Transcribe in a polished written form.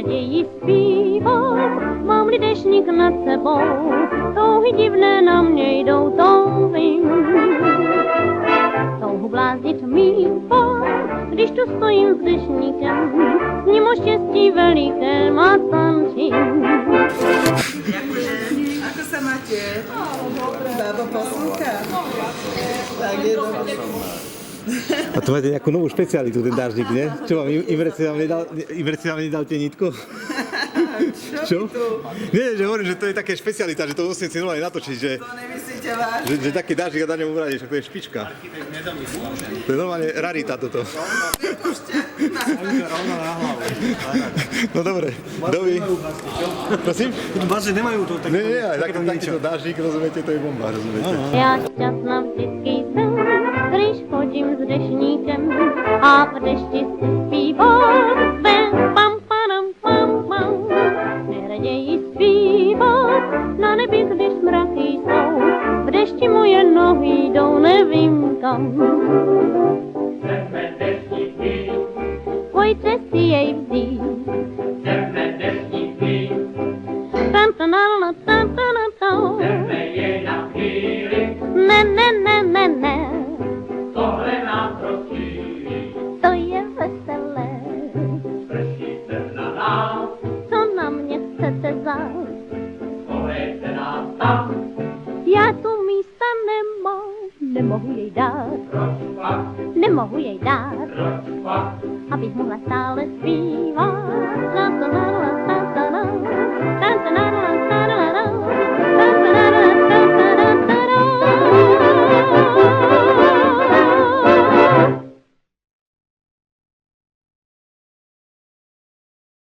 nejraději zpívat, mám-li deštník nad sebou, touhy divné na mě jdou, to vím. Touhu bláznit mývat, když tu stojím s deštníkem, s ním o štěstí velikém a tančím. Ako sa máte? Babo poslúcha? Tak je dobré. A tu máte nejakú novú špecialitu, ten dážnik, nie? Čo vám, Imreci vám nedal tenítko? Čo? Nie, že hovorím, že to je také špecialita, že to musím si normálne natočiť, že... To nemyslíte vážne? Že taký dážnik a dá ňom ubrať, však to je špička. To je normálne rarita toto. No dobre, dovi. Prosím? Vážne nemajú to tak... Nie, ale takýto dážnik, rozumiete, to je bomba, rozumiete? Já šťastná vždycky jsem, když chodím s deštníkem a v dešti si zpívat. Pam, padam, pam, pam. Nejraději zpívat na nebi, když mraky jsou. V dešti moje nohy jdou, nevím kam. Chceme deštníky, Pojďte si jej vzít. chceme deštníky, Tantanana, tantanata. chceme je na chvíli, Ne, ne, ne, ne, ne. tohle nás rozšíří. To je veselé. Prší se na nás, Co na mě chcete zás? schovejte nás tam, Já tu místa nemám, nemohu jej dát, proč pak, nemohu jej dát, proč pak, abych mohla stále zpívat.